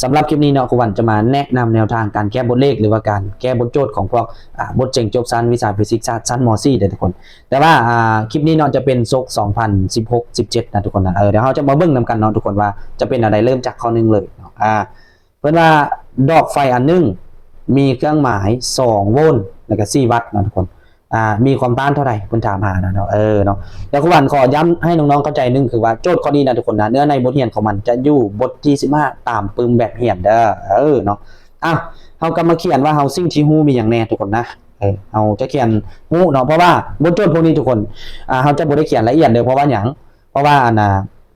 สำหรับคลิปนี้เนาะครูวันจะมาแนะนำแนวทางการแก้บทเลขหรือว่าการแก้บทโจทย์ของพวกบทเจ๋งจบสั้นวิชาฟิสิกส์ชั้นม .4 เด้อทุกคนแต่ว่าคลิปนี้เนาะจะเป็นซก2016-17นะทุกคนนะเดี๋ยวเราจะมาเบิ่งนำกันเนาะทุกคนว่าจะเป็นอะไรเริ่มจากข้อหนึ่งเลยเนาะเพื่อนว่าดอกไฟอันนึงมีเครื่องหมาย2โวลต์แล้วก็4วัตต์นะทุกคนมีความต้านเท่าไหร่คุณถามหานะเนาะเนาะแล้วครูวันขอย้ำให้น้องๆเข้าใจนึงคือว่าโจทย์ข้อนี้นะทุกคนนะเนื้อในบทเรียนของมันจะอยู่บทที่15ตามปึมแบบเหียนเด้อเนาะเขาก็มาเขียนว่าเฮาซิ่งที่ฮู้มีอย่างแน่ทุกคนนะเฮาจะเขียนฮู้เนาะเพราะว่าบทโจทย์พวกนี้ทุกคนเฮาจะบ่ได้เขียนละเอียดเด้อเพราะว่าหยังเพราะว่า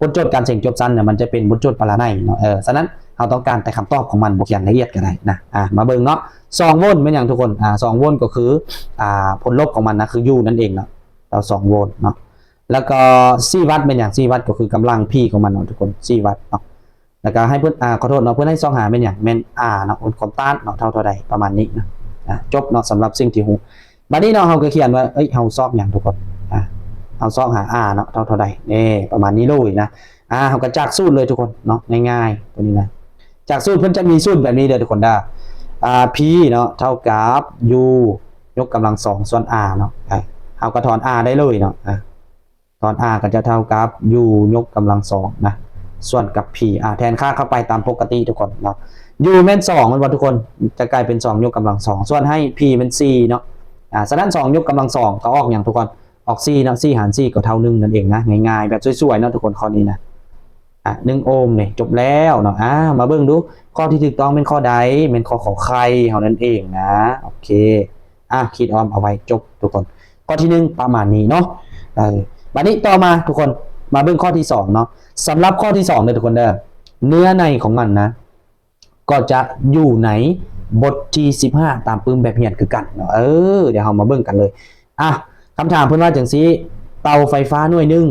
บทโจทย์การเสี่ยงจบสั้นเนี่ยมันจะเป็นบทโจทย์ปรานัยเนาะฉะนั้นเราต้องการแต่คำตอบของมันบ่เขียนละเอียดก็ได้นะมาเบิ่งเนาะ2โวลต์เป็นอย่างทุกคน2โวลต์ก็คือผลลบของมันนะคือ U นั่นเองเนาะเรา2โวลต์เนาะแล้วก็4วัตต์เป็นอย่าง4วัตต์ก็คือกำลัง P ของมันเนาะทุกคน4วัตต์เนาะแล้วก็ให้เพิ่นขอโทษเนาะเพิ่นให้2หาเป็นอย่างแม่นเนาะความต้านเนาะเท่าใดประมาณนี้นะจบเนาะสำหรับสิ่งที่ฮู้บัดนี้เนาะเฮาก็เขียนว่าเฮาซอกอย่างทุกคนเฮาซอกหาเนาะเท่าใดนี่ประมาณนี้เลยนะเฮาก็จากสูตรเลยทุกคนเนาะง่ายๆตัวนี้นะจากสูตรเพิ่นจะมีสูตรแบบนี้เด้อทุกคนได้P เนาะเท่ากับ U ยกกำลัง2ส่วน R เนาะเอาก็ถอน R ได้เลยเนาะถอน R ก็จะเท่ากับ U ยกกำลัง2นะส่วนกับ P แทนค่าเข้าไปตามปกติทุกคนเนาะ U แม่น2มันว่าทุกคนจะกลายเป็น2ยกกำลัง2ส่วนให้ P เป็น4เนาะฉะนั้น2ยกกำลัง2ก็ออกอย่างทุกคนออก4เนาะ4หาร4ก็เท่า1นั่นเองนะง่ายๆแบบสวยๆเนาะทุกคนข้อนี้นะ1 โอห์มเนี่ยจบแล้วเนาะมาเบิ่งดูข้อที่ถูกต้องเป็นข้อใดเป็นข้อของใครเท่านั้นเองนะโอเคคิดออมเอาไว้จบทุกคนข้อที่1ประมาณนี้เนาะบัดนี้ต่อมาทุกคนมาเบิ่งข้อที่2เนาะสำหรับข้อที่2เนี่ยทุกคนเด้อเนื้อในของมันนะก็จะอยู่ในบทที่15ตามปึ้มแบบเหียนคือกันเนาะเดี๋ยวเรามาเบิ่งกันเลยคำถามเพิ่นว่าจังซี่เตาไฟฟ้าหน่วยนึง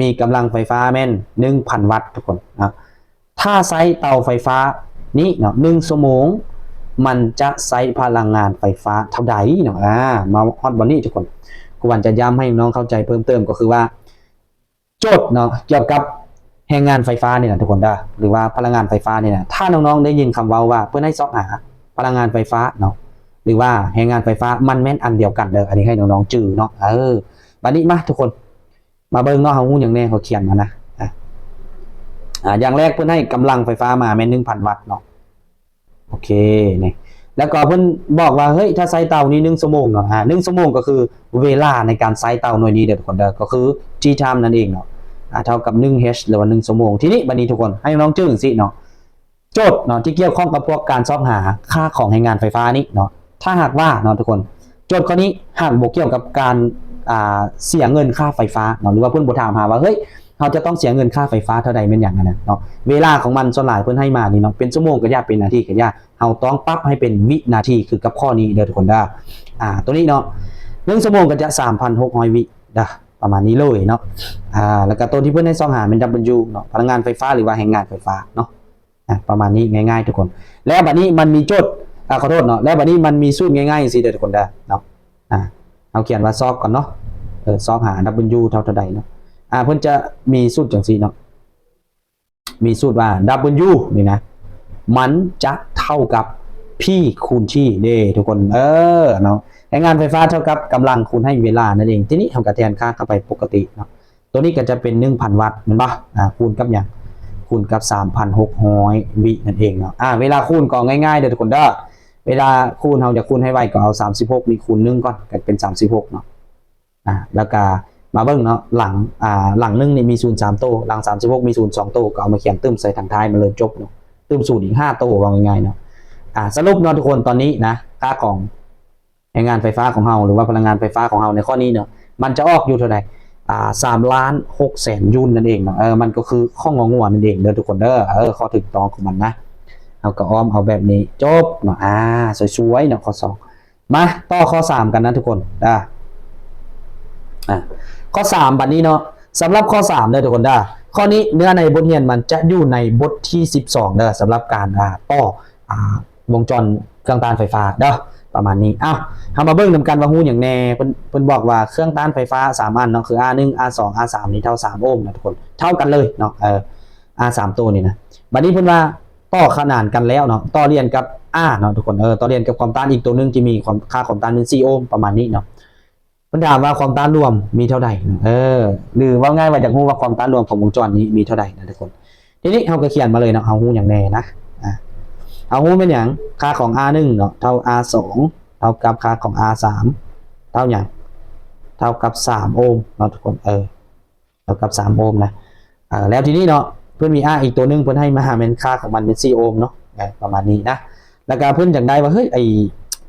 มีกำลังไฟฟ้าแม่น 1,000 วัตต์ทุกคนนะถ้าใช้เตาไฟฟ้านี้เนาะ1 ชั่วโมงมันจะใช้พลังงานไฟฟ้าเท่าใดเนาะมาฮอดวันนี้ทุกคนกูวันจะย้ำให้น้องเข้าใจเพิ่มเติมก็คือว่าโจทย์เนาะเกี่ยวกับแรงงานไฟฟ้าเนี่ยนะทุกคนได้หรือว่าพลังงานไฟฟ้าเนี่ยนะถ้าน้องๆได้ยินคำว่าเพื่อให้ซอกหาพลังงานไฟฟ้าเนาะหรือว่าแรงงานไฟฟ้ามันแม่นอันเดียวกันเด้ออันนี้ให้น้องๆจื้อเนาะวันนี้มาทุกคนมาเบิ่งเนาะเฮาฮู้อย่างแน่เขาเขียนมานะอย่างแรกเพิ่นให้กำลังไฟฟ้ามาแม่น 1,000 วัตต์เนาะโอเคนี่แล้วก็เพิ่นบอกว่าเฮ้ยถ้าใช้เตานี้1 ชั่วโมงเนาะ1 ชั่วโมงก็คือเวลาในการใช้เตาหน่วยนี้เด้อทุกคนเด้อก็คือ G time นั่นเองเนาะเท่ากับ1h หรือว่า1 ชั่วโมงทีนี้บัดนี้ทุกคนให้น้องจื้อจังซี่เนาะโจทย์เนาะที่เกี่ยวข้องกับพวกการซอกหาค่าของแรงงานไฟฟ้านี้เนาะถ้าหากว่าเนาะทุกคนโจทย์ข้อนี้หากบ่เกี่ยวกับการเสียเงินค่าไฟฟ้าเนาะหรือว่าเพิ่นบ่ถามหาว่าเฮ้ยเราจะต้องเสียเงินค่าไฟฟ้าเท่าใดแม่นหยังเนาะเวลาของมันส่วนหลายเพิ่นให้มานี่เนาะเป็นชั่วโมงก็ยากเป็นนาทีก็ยากเราต้องปรับให้เป็นวินาทีคือกับข้อนี้เด้อทุกคนเด้อตัวนี้เนาะ1 ชั่วโมงก็จะ 3,600 วิประมาณนี้เลยเนาะแล้วก็ตัวที่เพิ่นให้ซองหาเป็น W เนาะพลังงานไฟฟ้าหรือว่าแรงงานไฟฟ้าเนาะประมาณนี้ง่ายๆทุกคนแล้วบัดนี้มันมีโจทย์ขอโทษเนาะแล้วบัดนี้มันมีสูตรง่ายๆจังซี่เด้อทุกคนเด้อเนาะเอาเขียนว่าซอกก่อนเนาะซอกหา W เท่าใดเนาะเพิ่นจะมีสูตรจังซี่เนาะมีสูตรว่า W นี่นะมันจะเท่ากับ P คูณที่เด้ทุกคนเนาะแรงงานไฟฟ้าเท่ากับกำลังคูณให้เวลานั่นเองทีนี้ทำกับแทนค่าเข้าไปปกติเนาะตัวนี้ก็จะเป็น 1,000 วัตต์เห็นป่ะคูณกับอย่างคูณกับ 3,600 วินั่นเองเนาะเวลาคูณก็ง่ายๆเด้อทุกคนเด้อเวลาคูณเราจะคูณให้ไวก็เอา36นี่คูณ1ก่อนก็เป็น36เนาะแล้วก็มาเบิ่งเนาะหลังนึงนี่มี0 3โต้หลัง36มี0 2โต้ก็เอามาเขียนเติมใส่ทางท้ายมาเลยจบเนาะเติม0อีก5โต้ว่าง่ายๆเนาะสรุปเนาะทุกคนตอนนี้นะค่าของแรงงานไฟฟ้าของเราหรือว่าพลังงานไฟฟ้าของเราในข้อนี้เนาะมันจะออกอยู่เท่าใด3,600,000 ยูนนั่นเองเนาะมันก็คือข้องงัวนั่นเองเด้อทุกคนเด้อข้อถูกต้องของมันนะเอาก็อ้อมเอาแบบนี้จบเนาะสวยๆเนาะข้อ2มาต่อข้อ3กันนะทุกคนข้อ3บัดนี้เนาะสำหรับข้อ3เด้อทุกคนข้อนี้เนื้อในบทเรียนมันจะอยู่ในบทที่12เด้อสำหรับการต่อวงจรเครื่องต้านไฟฟ้าเด้อประมาณนี้เอามาเบิ่งนำกันว่าฮู้อย่างแน่เพิ่นบอกว่าเครื่องต้านไฟฟ้า3อันเนาะคือ R1 R2 R3 นี่เท่า3โอห์มนะทุกคนเท่ากันเลยเนาะR3 ตัวนี่นะบัดนี้เพิ่นว่า ต่อขนานกันแล้วเนาะต่อเรียนกับ R เนาะทุกคนต่อเรียนกับความต้านอีกตัวนึงที่มีความค่าความต้านเป็น4โอห์มประมาณนี้เนาะมันถามว่าความต้านรวมมีเท่าใดหรือว่าง่ายว่าจากรู้ว่าความต้านรวมของวงจรนี้มีเท่าใดนะทุกคนทีนี้เราก็เขียนมาเลยเนาะเอาฮู้อย่างแน่นะเอาฮู้เป็นอย่างค่าของ R1 เนาะเท่า R2 เท่ากับค่าของ R3 เท่าอย่างเท่ากับ3โอห์มเนาะทุกคนเท่ากับ3โอห์มนะแล้วทีนี้เนาะเพื่อนมี R อีกตัวนึงเพื่อนให้มาเป็นค่าของมันเป็น4โอห์มเนาะประมาณนี้นะแล้วก็เพื่อนจากได้ว่าเฮ้ยไอ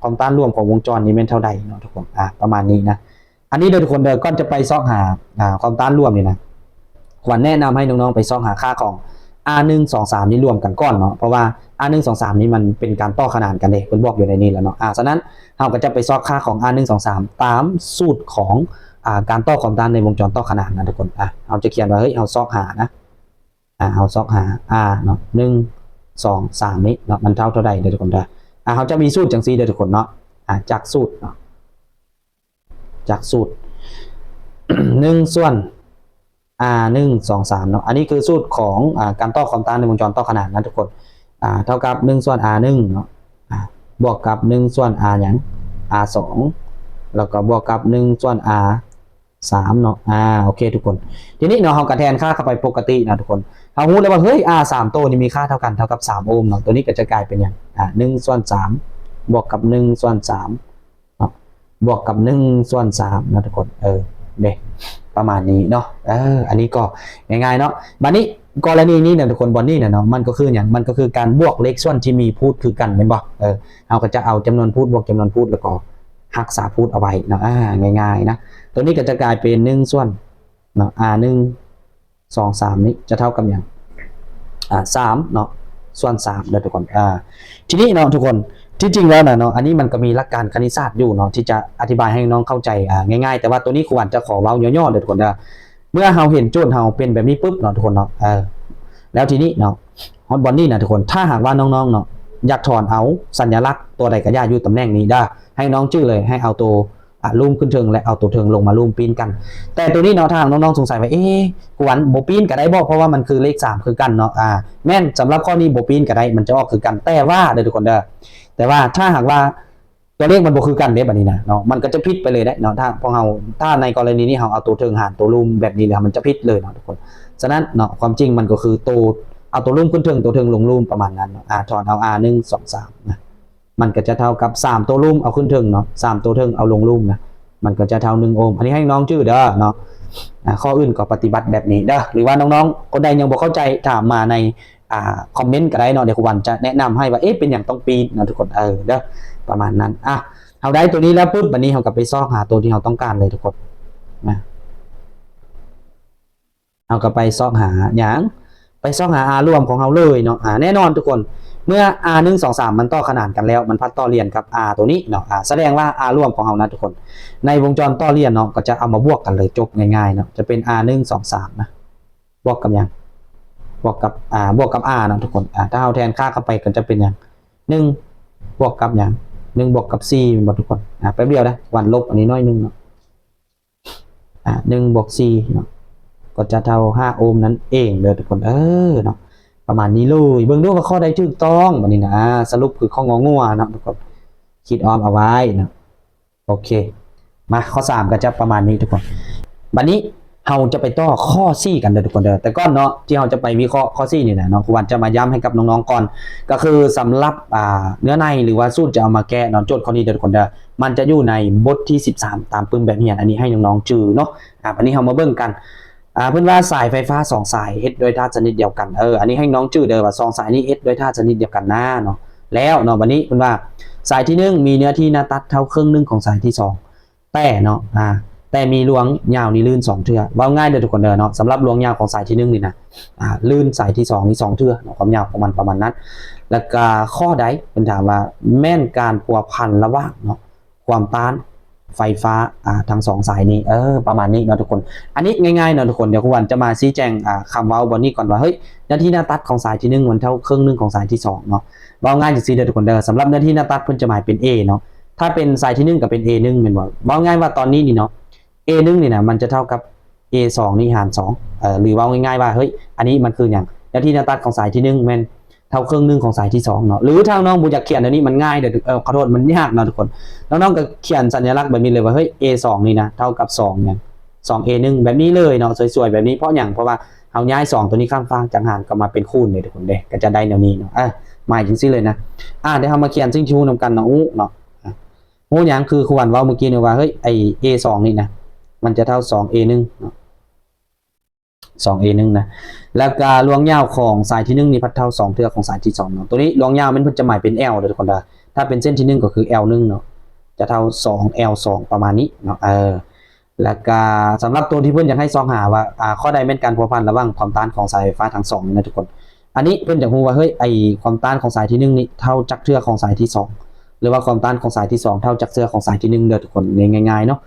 ความต้านรวมของวงจรนี้เป็นเท่าใดเนาะทุกคนประมาณนี้นะอันนี้โดยทุกคนก็จะไปซอกหาความต้านรวมนี่นะควรแนะนำให้น้องๆไปซอกหาค่าของ R123 นี่รวมกันก่อนเนาะเพราะว่า R123 นี่มันเป็นการต่อขนานกันเองเพิ่นบอกอยู่ในนี้แล้วเนาะฉะนั้นเราก็จะไปซอกค่าของ R123 ตามสูตรของการต่อความต้านในวงจรต่อขนานนะทุกคนเราจะเขียนว่าเฮ้ยเราซอกหานะเราซอกหา R เนาะ1 2 3นี้เนาะมันเท่าใดเดี๋ยวทุกคนเขาจะมีสูตรจังซี่เดี๋ยวทุกคนเนาะจากสูตรเนาะจากสูตร 1 ส่วน R123 เนาะอันนี้คือสูตรของการต่อความต้านในวงจรต่อขนานนะทุกคนเท่ากับ1ส่วน R1 เนาะบวกกับ1ส่วน R อย่าง R2 แล้วก็บวกกับ1ส่วน R3 เนาะโอเคทุกคนทีนี้เนาะเราก็แทนค่าเข้าไปปกตินะทุกคนเรารู้เลยว่าเฮ้ย R3 ตัวนี้มีค่าเท่ากันเท่ากับ3โอห์มเนาะตัวนี้ก็จะกลายเป็นอย่าง1ส่วน3บวกกับ1ส่วน3เนาะบวกกับ1ส่วน3นะทุกคนเด็กประมาณนี้เนาะอันนี้ก็ง่ายๆเนาะบัดนี้กรณีนี้เนี่ยทุกคนบอนนี่เนี่ยเนาะมันก็คืออย่างมันก็คือการบวกเลขส่วนที่มีพูดคือกันเป็นบ่เราก็จะเอาจำนวนพูดบวกจำนวนพูดแล้วก็หักษาพูดเอาไว้เนาะง่ายๆนะตัวนี้ก็จะกลายเป็น1ส่วนเนาะ1 2 3นี้จะเท่ากับอย่าง3เนาะส่วน3เด้อทุกคนทีนี้เนาะทุกคนที่จริงแล้วนะเนาะอันนี้มันก็มีหลักการคณิตศาสตร์อยู่เนาะที่จะอธิบายให้น้องเข้าใจง่ายๆแต่ว่าตัวนี้ครูอันจะขอเว้าย่อๆเด้อทุกคนเมื่อเราเห็นโจทย์เราเป็นแบบนี้ปุ๊บเนาะทุกคนเนาะแล้วทีนี้เนาะฮอตบอลนี่นะทุกคนถ้าหากว่าน้องๆเนาะอยากถอนเอาสัญลักษณ์ตัวใดก็ได้อยู่ตำแหน่งนี้ได้ให้น้องชื่อเลยให้เอาตัวลูมขึ้นเทิงและเอาตัวเทิงลงมาลูมปีนกันแต่ตัวนี้เนาะทางน้องๆสงสัยว่าครูอันโบปีนก็ได้บอกเพราะว่ามันคือเลข3คือกันเนาะแม่นสำหรับข้อนี้โบปีนก็ได้มันจะออกคือกันแต่ว่าเด้อทุกคนแต่ว่าถ้าหากว่าตัวเลขมันบ่คือกันเด้แบบนี้นะเนาะมันก็จะผิดไปเลยได้เนาะถ้าในกรณีนี้เราเอาตัวเทิงหารตัวลุ่มแบบนี้เลยมันจะผิดเลยเนาะทุกคนฉะนั้นเนาะความจริงมันก็คือเอาตัวลุ่มขึ้นเทิงตัวเทิงลงลุ่มประมาณนั้นเนาะถอนเอา R1 2 3นะมันก็จะเท่ากับ3ตัวลุ่มเอาขึ้นเทิงเนาะ3ตัวเทิงเอาลงลุ่มนะมันก็จะเท่า1โอห์มอันนี้ให้น้องชื่อเด้อเนาะข้ออื่นก็ปฏิบัติแบบนี้เด้อหรือว่าน้องๆคนใดยังบ่เข้าใจถามมาในคอมเมนต์ก็ได้เนาะเดี๋ยวครูวันจะแนะนำให้ว่าเป็นอย่างต้องปีนนะทุกคนเด้อประมาณนั้นเอาได้ตัวนี้แล้วปุ๊บวันนี้เรากลับไปซอกหาตัวที่เราต้องการเลยทุกคนนะเอากลับไปซอกหาอย่างไปซอกหา R รวมของเราเลยเนาะแน่นอนทุกคนเมื่อ R 1 2 3มันต่อขนานกันแล้วมันพัดต่อเรียนกับ R ตัวนี้เนาะแสดงว่า R รวมของเรานะทุกคนในวงจรต่อเรียนเนาะก็จะเอามาบวกกันเลยจบง่ายๆเนาะจะเป็น R 1 2 3นะบวกกับอย่างบวกกับ R นะทุกคนถ้าเอาแทนค่าเข้าไปก็จะเป็นอย่าง1บวกกับอย่าง1บวกกับ4หมดทุกคนแป๊บเดียวนะวันลบอันนี้น้อยนึงเนาะ1บวก4เนาะก็จะเท่า5โอห์มนั่นเองเลยทุกคนเนาะประมาณนี้เลยเบิ่งดูว่าข้อใดถูกต้องบัดนี้นะสรุปคือข้ององัวนะทุกคนคิดออมเอาไว้นะโอเคมาข้อ3ก็จะประมาณนี้ทุกคนบัดนี้เราจะไปต่อข้อ4กันเด้อทุกคนแต่ก่อนเนาะที่เราจะไปวิเคราะห์ข้อ4นี่นะเนาะครูวันจะมาย้ำให้กับน้องๆก่อนก็คือสำหรับเนื้อในหรือว่าสูตรจะเอามาแก้เนาะโจทย์ข้อนี้เด้อทุกคนมันจะอยู่ในบทที่13ตามปึ้มแบบนี้อันนี้ให้น้องๆจื้อเนาะวันนี้เรามาเบิ่งกันเพื่อนว่าสายไฟฟ้า2สายเฮ็ดโดยธาตุชนิดเดียวกันอันนี้ให้น้องจื้อเด้อว่า2สายนี้เฮ็ดโดยธาตุชนิดเดียวกันนะเนาะแล้วเนาะวันนี้เพื่อนว่าสายที่1มีเนื้อที่หน้าตัดเท่าครึ่งนึงของสายที่2แต่เนาะแต่มีลวงยาวนี่ลื่น2เทื่อว่าง่ายเด้อทุกคนเนาะสำหรับลวงยาวของสายที่1นี่นะลื่นสายที่2นี่2เทื่อความยาวของมันประมาณนั้นแล้วก็ข้อใดเป็นถามว่าแม่นการพัวพันระหว่างเนาะความต้านไฟฟ้าทั้ง2สายนี้ประมาณนี้เนาะทุกคนอันนี้ง่ายๆเนาะทุกคนเดี๋ยวคุณวันจะมาชี้แจงคำเว้าบนนี้ก่อนว่าเฮ้ยเนื้อที่หน้าตัดของสายที่1มันเท่าครึ่งนึงของสายที่2เนาะว่าง่ายจังซี่เด้อทุกคนสำหรับเนื้อที่หน้าตัดเพิ่นจะหมายเป็น A เนาะถ้าเป็นสายที่1ก็เป็น A1 แม่นบ่ว่าง่ายว่าตอนนี้นี่เนาะA1 นี่นะมันจะเท่ากับ A2 นี่หาร2หรือว่าง่ายๆว่าเฮ้ยอันนี้มันคืออย่างหน้าที่หน้าตัดของสายที่1แม่น เท่าครึ่งหนึงของสายที่2เนาะหรือถ้าน้องบ่อยากเขียนอันนี้มันง่ายเด้อขอโทษมันยากเนาะทุกคนน้องๆก็เขียนสัญลักษณ์แบบนี้เลยว่าเฮ้ย A2 นี่นะเท่ากับ2เนี่ย 2A1 แบบนี้เลยเนาะสวยๆแบบนี้เพราะอย่างเพราะว่าเอาย้าย2ตัวนี้ข้ามฟากจังหันก็มาเป็นคูณเลยทุกคนเด้ก็จะได้แนวนี้เนาะหมายถึงสิเลยนะเดี๋ยวเฮามาเขียนซึ่งชูนำกันเนาะเนาะหยังคือควรเว้าเมื่อกี้เนี่ยว่าเฮ้ยไอ้ A2 นี่นะมันจะเท่า 2A1 เนาะ 2A1 นะแล้วก็ลวงยาวของสายที่1นี่พัดเท่า2เทื่อของสายที่2เนาะตัวนี้ลวงยาวมันจะหมายเป็น L เด้อทุกคนเด้อถ้าเป็นเส้นที่1ก็คือ L1 เนาะจะเท่า 2L2 ประมาณนี้เนาะแล้วก็สำหรับตัวที่เพื่อนอยากให้ซองหาว่าข้อใดเป็นการพัวพันระหว่างความต้านของสายไฟฟ้าทั้ง2นะทุกคนอันนี้เพื่อนอยากรู้ว่าเฮ้ยไอความต้านของสายที่1นี่เท่าจักเทื่อของสายที่2หรือว่าความต้านของสายที่2เท่าจักเทื่อของสายที่1เด้อทุกคนง่ายๆเนาะ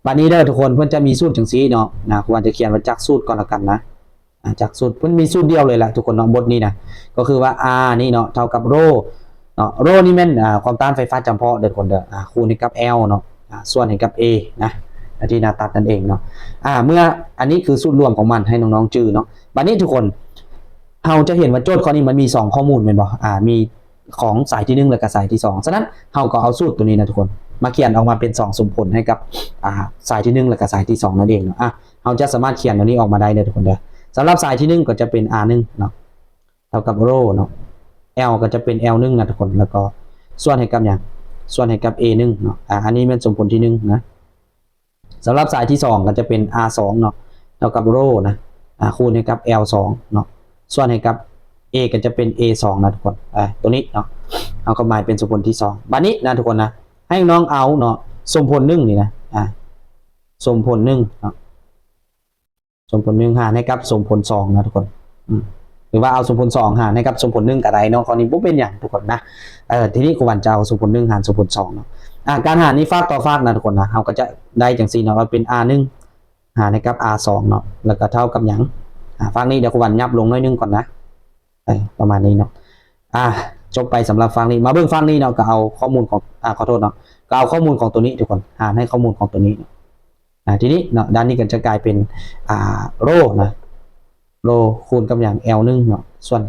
บัดนี้เด้อทุกคนเพื่อนจะมีสูตรจังซี่เนาะควรจะเขียนว่าจักสูตรก่อนละกันนะจากสูตรเพื่อนมีสูตรเดียวเลยแหละทุกคนเนาะบทนี้นะก็คือว่า R นี่เนาะเท่ากับโรเนาะโรนี่แม่นความต้านไฟฟ้าจำเพาะเด้อทุกคนเด้อคูณให้กับ L เนาะส่วนให้กับ A นะที่หน้าตัดนั่นเองเนาะเมื่ออันนี้คือสูตรรวมของมันให้น้องๆจื้อเนาะบัดนี้ทุกคนเราจะเห็นว่าโจทย์ข้อนี้มันมี2ข้อมูลแม่นบ่มีของสายที่1และก็สายที่2ฉะนั้นเราก็เอาสูตรตัวนี้นะทุกคนมาเขียนออกมาเป็น2สมผลให้กับสายที่1และก็สายที่2นั่นเองเนาะเราจะสามารถเขียนตัวนี้ออกมาได้เด้อทุกคนเด้อสำหรับสายที่1ก็จะเป็น R1 เนาะเท่ากับโรเนาะ L ก็จะเป็น L1 นะทุกคนแล้วก็ส่วนให้กับอย่างส่วนให้กับ A1 เนาะอันนี้เป็นสมผลที่1นะสำหรับสายที่2ก็จะเป็น R2 เนาะเท่ากับโรนะคูณให้กับ L2 เนาะส่วนให้กับ A ก็จะเป็น A2 นะทุกคนตัวนี้เนาะเอาเข้ามาเป็นสมผลที่2บัดนี้นะทุกคนนะให้น้องเอาเนาะสมผล1นี่นะสมผล1เนาะสมผล1หารให้กับสมผล2นะทุกคนหรือว่าเอาสมผล2หารให้กับสมผล1ก็ได้เนาะข้อนี้บ่เป็นหยังทุกคนนะทีนี้ครูวันจะเอาสมผล1หารสมผล2เนาะการหารนี้ฟากต่อฟากนะทุกคนนะเราก็จะได้จังซี่เนาะว่าเป็น R1 หารให้กับ R2 เนาะแล้วก็เท่ากับหยังฟากนี้เดี๋ยวครูวันยับลงหน่อยนึงก่อนนะประมาณนี้เนาะจบไปสำหรับฟากนี้มาเบิ่งฟากนี้เนาะก็เอาข้อมูลของขอโทษเนาะก็เอาข้อมูลของตัวนี้ทุกคนหารให้ข้อมูลของตัวนี้ทีนี้เนาะด้านนี้ก็จะกลายเป็นโรนะโรคูณกับอย่าง L1 เนาะส่วน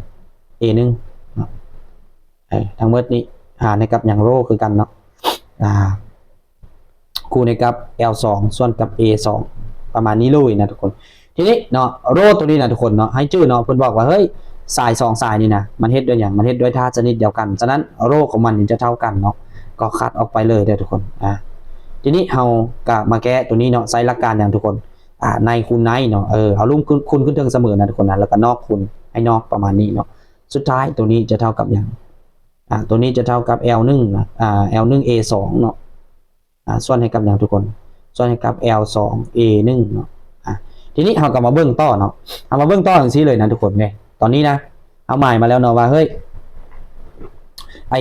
A1 เนาะทั้งหมดนี้หารให้กับอย่างโรคือกันเนาะคูณให้กับ L2 ส่วนกับ A2 ประมาณนี้เลยนะทุกคนทีนี้เนาะโรตัวนี้นะทุกคนเนาะให้ชื่อเนาะเพิ่นบอกว่าเฮ้ยสาย2สายนี่นะมันเฮ็ดด้วยอย่างมันเฮ็ดด้วยธาตุชนิดเดียวกันฉะนั้นโรของมันจะเท่ากันเนาะก็คัดออกไปเลยเด้อทุกคนทีนี้เราก็มาแก้ตัวนี้เนาะใช้หลักการอย่างทุกคนในคูณในเนาะเอาลุ่มคูณขึ้นเทิงเสมอนะทุกคนนะแล้วก็นอกคูณให้นอกประมาณนี้เนาะสุดท้ายตัวนี้จะเท่ากับอย่างตัวนี้จะเท่ากับ L1 นะL1 A2 เนาะส่วนให้กับอย่างทุกคนส่วนให้กับ L2 A1 เนาะทีนี้เราก็มาเบิ่งต่อเนาะเอามาเบิ่งต่ออย่างนี้เลยนะทุกคนเนี่ยตอนนี้นะเอาหมายมาแล้วเนาะว่าเฮ้ยไอ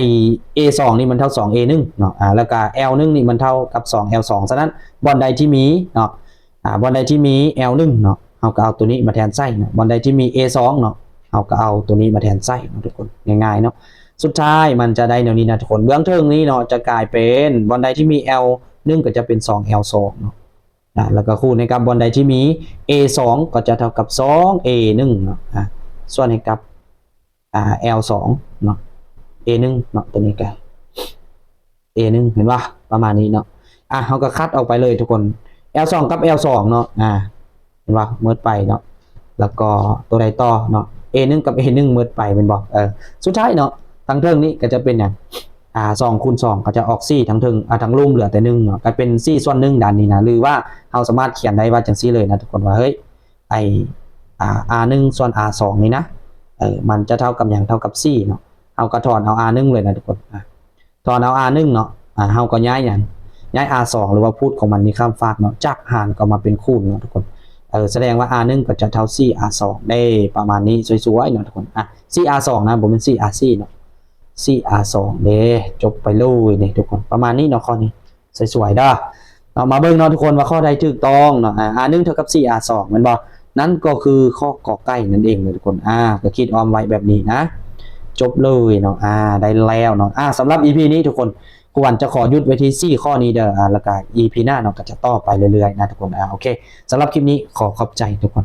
A2 นี่มันเท่า 2A1 เนาะแล้วก็ L1 นี่มันเท่ากับ 2L2 ฉะนั้นบอลใดที่มีเนาะบอลใดที่มี L1 เนาะเราก็เอาตัวนี้มาแทนไส้เนาะบอลใดที่มี A2 เนาะเราก็เอาตัวนี้มาแทนไส้นะทุกคนง่ายๆเนาะสุดท้ายมันจะได้แนวนี้นะทุกคนเบื้องเทิงนี้เนาะจะกลายเป็นบอลใดที่มี L1 ก็จะเป็น 2L2 เนาะแล้วก็คูณให้กับบอลใดที่มี A2 ก็จะเท่ากับ 2A1 เนาะส่วนให้กับL2 เนาะA1 เนาะตัวนี้กัน A1 เห็นป่ะประมาณนี้เนาะเขาก็คัดออกไปเลยทุกคน L2 กับ L2 เนาะเห็นป่ะเมิดไปเนาะแล้วก็ตัวใดต่อเนาะ A1 กับ A1 เมิดไปเป็นบอกสุดท้ายเนาะทั้งเทิงนี้ก็จะเป็นอย่าง2คูณ2ก็จะออก4ทั้งเทิงทั้งลุ่มเหลือแต่1เนาะก็เป็น4ส่วน1ด้านนี้นะหรือว่าเราสามารถเขียนได้ว่าจังซี่เลยนะทุกคนว่าเฮ้ยไอR1 ส่วน R2 นี่นะมันจะเท่ากับอย่างเท่ากับ4เนาะเอากระถอนเอา R1 เลยนะทุกคนถอนเอา R1 เนาะเฮาก็ย้ายอย่างย้าย R2 หรือว่าพูดของมันมีข้ามฟากเนาะจากหารก็มาเป็นคูณเนาะทุกคนแสดงว่า R1 ก็จะเท่า 4R2 ได้ประมาณนี้สวยๆเนาะทุกคน4R2 นะผมเป็น 4R4 เนาะ 4R2 เด้จบไปเลยนี่ทุกคนประมาณนี้เนาะข้อนี้สวยๆเด้อเรามาเบิ่งเนาะทุกคนว่าข้อใดถูกต้องเนาะR1 เท่ากับ 4R2 แม่นบ่นั่นก็คือข้อกอไก่นั่นเองเลยทุกคนก็คิดออมไว้แบบนี้นะจบเลยเนาะได้แล้วเนาะสำหรับ EP นี้ทุกคนครูวันจะขอหยุดไว้ที่4ข้อนี้เด้อแล้วก็ EP หน้าเนาะก็จะต่อไปเรื่อยๆนะทุกคนโอเคสำหรับคลิปนี้ขอขอบใจทุกคน